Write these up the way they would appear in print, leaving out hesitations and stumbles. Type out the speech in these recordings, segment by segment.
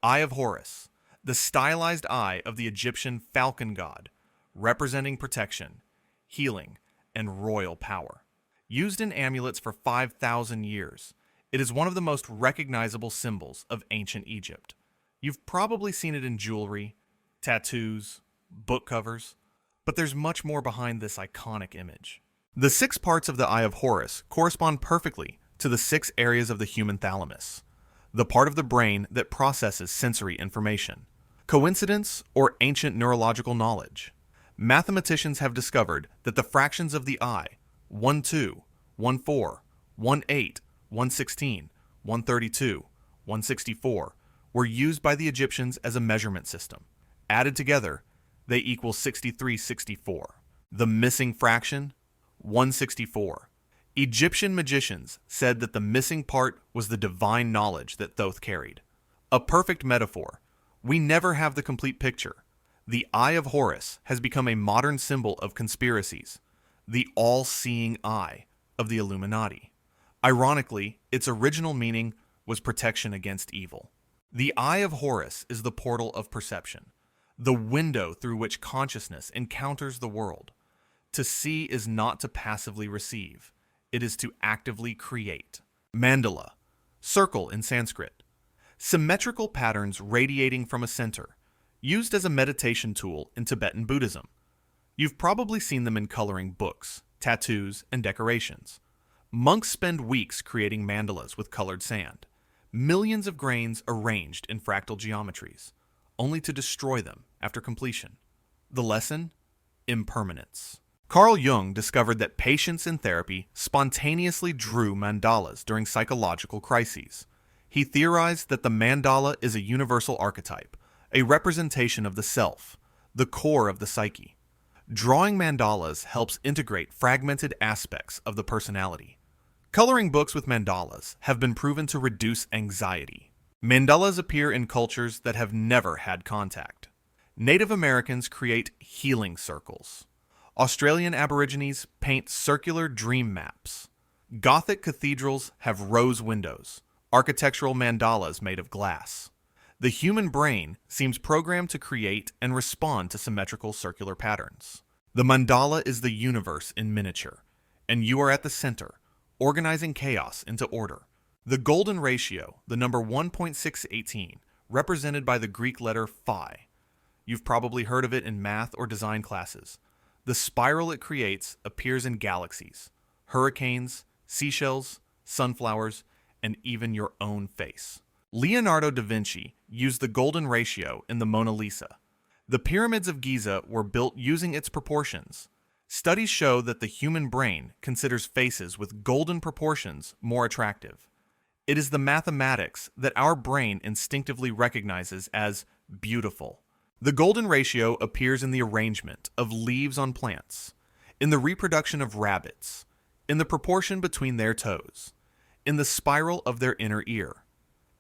Eye of Horus, the stylized eye of the Egyptian falcon god, representing protection, healing, and royal power. Used in amulets for 5,000 years, it is one of the most recognizable symbols of ancient Egypt. You've probably seen it in jewelry, tattoos, book covers, but there's much more behind this iconic image. The 6 parts of the Eye of Horus correspond perfectly to the 6 areas of the human thalamus, the part of the brain that processes sensory information. Coincidence or ancient neurological knowledge? Mathematicians have discovered that the fractions of the eye, 1, 2, 1, 4, 1, 8, 1, 16, 1, 32, 1, 64, were used by the Egyptians as a measurement system. Added together, they equal 6364. The missing fraction? 164. Egyptian magicians said that the missing part was the divine knowledge that Thoth carried. A perfect metaphor. We never have the complete picture. The Eye of Horus has become a modern symbol of conspiracies, the all-seeing eye of the Illuminati. Ironically, its original meaning was protection against evil. The Eye of Horus is the portal of perception, the window through which consciousness encounters the world. To see is not to passively receive. It is to actively create. Mandala, circle in Sanskrit. Symmetrical patterns radiating from a center, used as a meditation tool in Tibetan Buddhism. You've probably seen them in coloring books, tattoos, and decorations. Monks spend weeks creating mandalas with colored sand, millions of grains arranged in fractal geometries, only to destroy them after completion. The lesson? Impermanence. Carl Jung discovered that patients in therapy spontaneously drew mandalas during psychological crises. He theorized that the mandala is a universal archetype, a representation of the self, the core of the psyche. Drawing mandalas helps integrate fragmented aspects of the personality. Coloring books with mandalas have been proven to reduce anxiety. Mandalas appear in cultures that have never had contact. Native Americans create healing circles. Australian Aborigines paint circular dream maps. Gothic cathedrals have rose windows, architectural mandalas made of glass. The human brain seems programmed to create and respond to symmetrical circular patterns. The mandala is the universe in miniature, and you are at the center, organizing chaos into order. The golden ratio, the number 1.618, represented by the Greek letter phi. You've probably heard of it in math or design classes. The spiral it creates appears in galaxies, hurricanes, seashells, sunflowers, and even your own face. Leonardo da Vinci used the golden ratio in the Mona Lisa. The pyramids of Giza were built using its proportions. Studies show that the human brain considers faces with golden proportions more attractive. It is the mathematics that our brain instinctively recognizes as beautiful. The golden ratio appears in the arrangement of leaves on plants, in the reproduction of rabbits, in the proportion between their toes, in the spiral of their inner ear.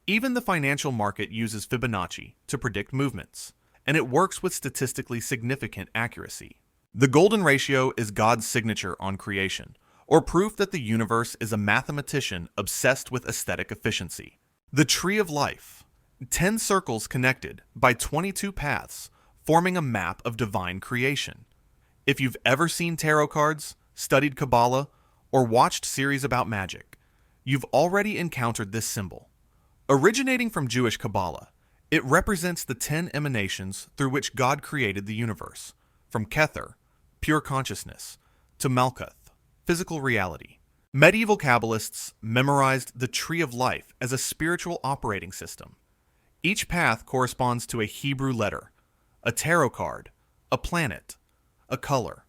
Even the financial market uses Fibonacci to predict movements, and it works with statistically significant accuracy. The golden ratio is God's signature on creation, or proof that the universe is a mathematician obsessed with aesthetic efficiency. The tree of life. 10 circles connected by 22 paths, forming a map of divine creation. If you've ever seen tarot cards, studied Kabbalah, or watched series about magic, you've already encountered this symbol. Originating from Jewish Kabbalah, it represents the 10 emanations through which God created the universe, from Kether, pure consciousness, to Malkuth, physical reality. Medieval Kabbalists memorized the tree of life as a spiritual operating system. Each path corresponds to a Hebrew letter, a tarot card, a planet, a color.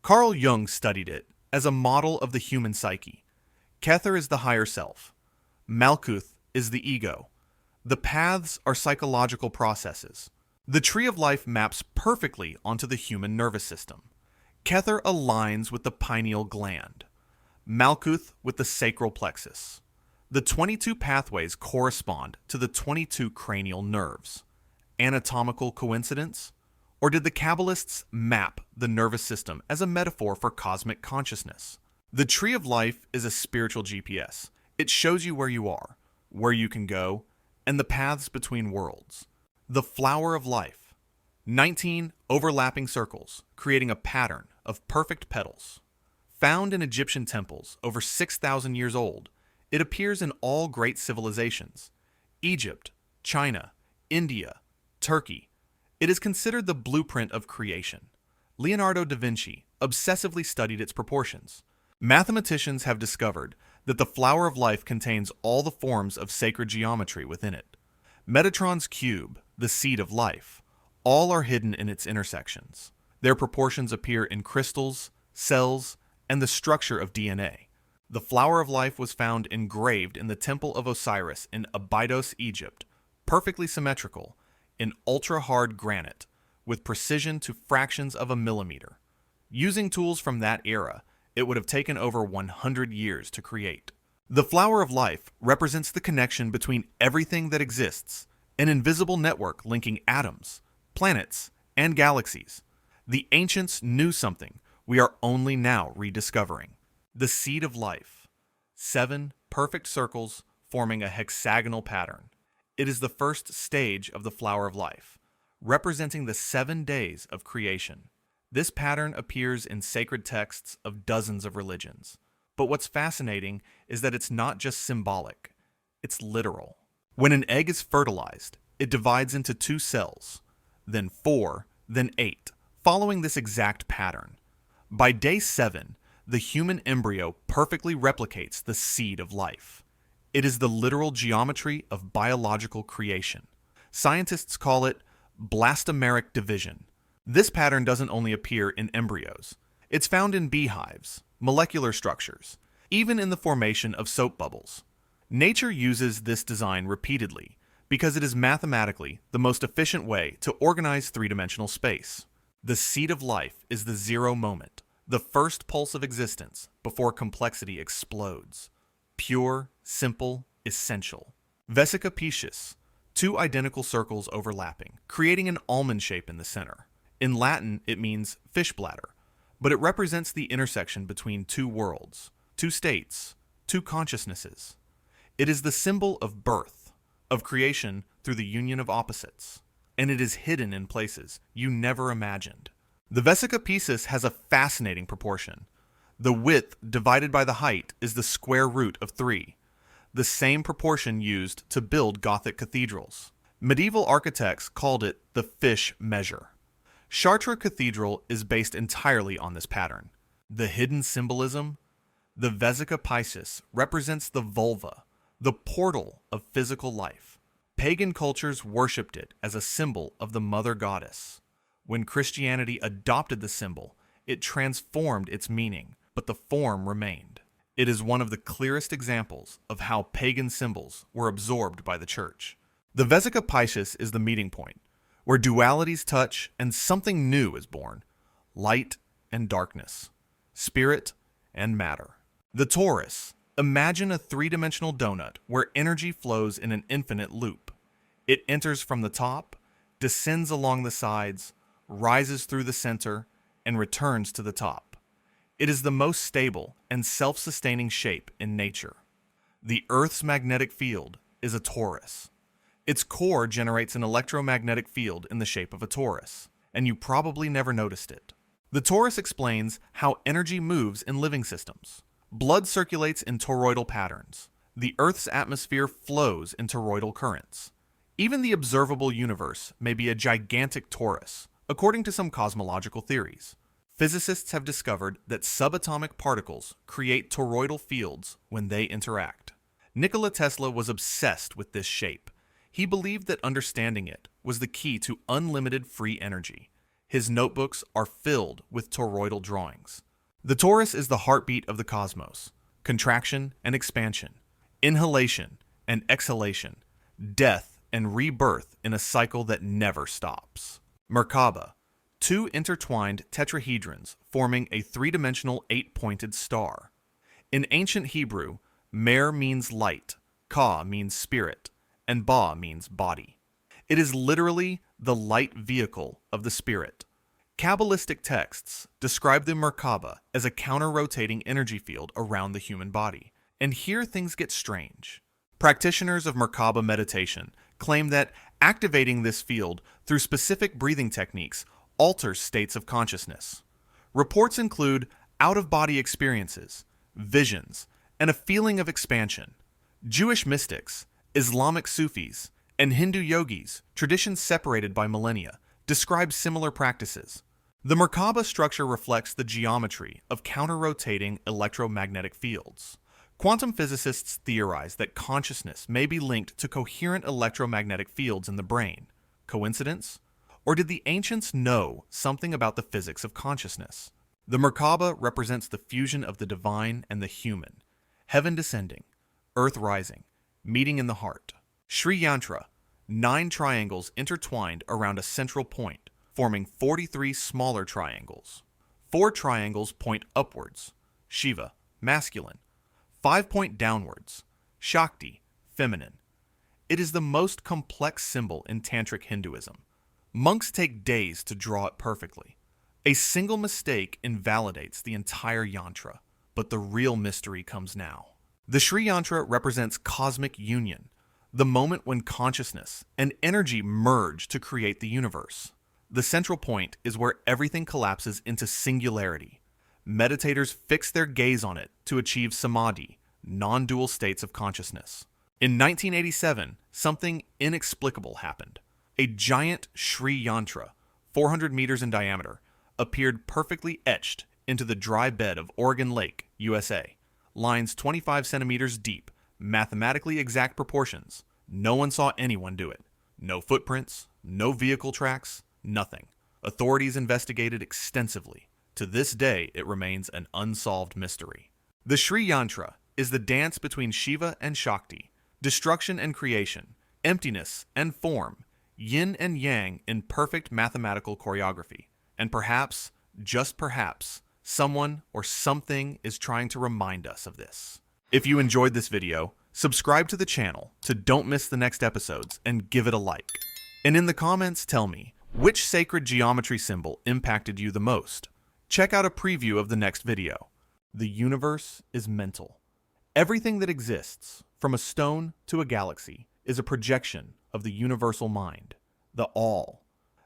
Carl Jung studied it as a model of the human psyche. Kether is the higher self. Malkuth is the ego. The paths are psychological processes. The tree of life maps perfectly onto the human nervous system. Kether aligns with the pineal gland. Malkuth with the sacral plexus. The 22 pathways correspond to the 22 cranial nerves. Anatomical coincidence? Or did the Kabbalists map the nervous system as a metaphor for cosmic consciousness? The tree of life is a spiritual GPS. It shows you where you are, where you can go, and the paths between worlds. The flower of life. 19 overlapping circles, creating a pattern of perfect petals. Found in Egyptian temples over 6,000 years old, it appears in all great civilizations: Egypt, China, India, Turkey. It is considered the blueprint of creation. Leonardo da Vinci obsessively studied its proportions. Mathematicians have discovered that the flower of life contains all the forms of sacred geometry within it. Metatron's cube, the seed of life, all are hidden in its intersections. Their proportions appear in crystals, cells, and the structure of DNA. The flower of life was found engraved in the Temple of Osiris in Abydos, Egypt, perfectly symmetrical, in ultra-hard granite, with precision to fractions of a millimeter. Using tools from that era, it would have taken over 100 years to create. The flower of life represents the connection between everything that exists, an invisible network linking atoms, planets, and galaxies. The ancients knew something we are only now rediscovering. The seed of life. 7 perfect circles forming a hexagonal pattern. It is the first stage of the flower of life, representing the 7 days of creation. This pattern appears in sacred texts of dozens of religions. But what's fascinating is that it's not just symbolic, it's literal. When an egg is fertilized, it divides into 2 cells, then 4, then 8, following this exact pattern. By day 7, the human embryo perfectly replicates the seed of life. It is the literal geometry of biological creation. Scientists call it blastomeric division. This pattern doesn't only appear in embryos. It's found in beehives, molecular structures, even in the formation of soap bubbles. Nature uses this design repeatedly because it is mathematically the most efficient way to organize three-dimensional space. The seed of life is the zero moment, the first pulse of existence before complexity explodes. Pure, simple, essential. Vesica Piscis, 2 identical circles overlapping, creating an almond shape in the center. In Latin, it means fish bladder, but it represents the intersection between 2 worlds, 2 states, 2 consciousnesses. It is the symbol of birth, of creation through the union of opposites, and it is hidden in places you never imagined. The Vesica Piscis has a fascinating proportion. The width divided by the height is the square root of 3, the same proportion used to build Gothic cathedrals. Medieval architects called it the fish measure. Chartres Cathedral is based entirely on this pattern. The hidden symbolism? The Vesica Piscis represents the vulva, the portal of physical life. Pagan cultures worshipped it as a symbol of the mother goddess. When Christianity adopted the symbol, it transformed its meaning, but the form remained. It is one of the clearest examples of how pagan symbols were absorbed by the church. The Vesica Piscis is the meeting point, where dualities touch and something new is born: light and darkness, spirit and matter. The Torus. Imagine a 3-dimensional donut where energy flows in an infinite loop. It enters from the top, descends along the sides, rises through the center, and returns to the top. It is the most stable and self-sustaining shape in nature. The Earth's magnetic field is a torus. Its core generates an electromagnetic field in the shape of a torus, and you probably never noticed it. The torus explains how energy moves in living systems. Blood circulates in toroidal patterns. The Earth's atmosphere flows in toroidal currents. Even the observable universe may be a gigantic torus, according to some cosmological theories. Physicists have discovered that subatomic particles create toroidal fields when they interact. Nikola Tesla was obsessed with this shape. He believed that understanding it was the key to unlimited free energy. His notebooks are filled with toroidal drawings. The torus is the heartbeat of the cosmos: contraction and expansion, inhalation and exhalation, death and rebirth in a cycle that never stops. Merkaba, 2 intertwined tetrahedrons forming a 3-dimensional 8-pointed star. In ancient Hebrew, Mer means light, Ka means spirit, and Ba means body. It is literally the light vehicle of the spirit. Kabbalistic texts describe the Merkaba as a counter-rotating energy field around the human body. And here things get strange. Practitioners of Merkaba meditation claim that activating this field through specific breathing techniques alters states of consciousness. Reports include out-of-body experiences, visions, and a feeling of expansion. Jewish mystics, Islamic Sufis, and Hindu yogis, traditions separated by millennia, describe similar practices. The Merkaba structure reflects the geometry of counter-rotating electromagnetic fields. Quantum physicists theorize that consciousness may be linked to coherent electromagnetic fields in the brain. Coincidence? Or did the ancients know something about the physics of consciousness? The Merkaba represents the fusion of the divine and the human, heaven descending, earth rising, meeting in the heart. Sri Yantra, 9 triangles intertwined around a central point, forming 43 smaller triangles. 4 triangles point upwards, Shiva, masculine. 5 point downwards, Shakti, feminine. It is the most complex symbol in Tantric Hinduism. Monks take days to draw it perfectly. A single mistake invalidates the entire yantra, but the real mystery comes now. The Sri Yantra represents cosmic union, the moment when consciousness and energy merge to create the universe. The central point is where everything collapses into singularity. Meditators fix their gaze on it to achieve samadhi, non-dual states of consciousness. In 1987, something inexplicable happened. A giant Sri Yantra, 400 meters in diameter, appeared perfectly etched into the dry bed of Oregon Lake, USA. Lines 25 centimeters deep, mathematically exact proportions. No one saw anyone do it. No footprints, no vehicle tracks, nothing. Authorities investigated extensively. To this day, it remains an unsolved mystery. The Sri Yantra is the dance between Shiva and Shakti, destruction and creation, emptiness and form, yin and yang in perfect mathematical choreography. And perhaps, just perhaps, someone or something is trying to remind us of this. If you enjoyed this video, subscribe to the channel to don't miss the next episodes and give it a like. And in the comments, tell me, which sacred geometry symbol impacted you the most? Check out a preview of the next video. The universe is mental. Everything that exists, from a stone to a galaxy, is a projection of the universal mind, the all.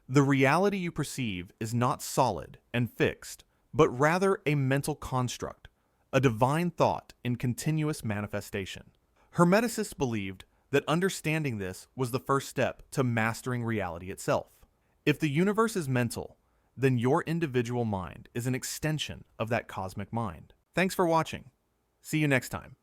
The reality you perceive is not solid and fixed, but rather a mental construct, a divine thought in continuous manifestation. Hermeticists believed that understanding this was the first step to mastering reality itself. If the universe is mental, then your individual mind is an extension of that cosmic mind. Thanks for watching. See you next time.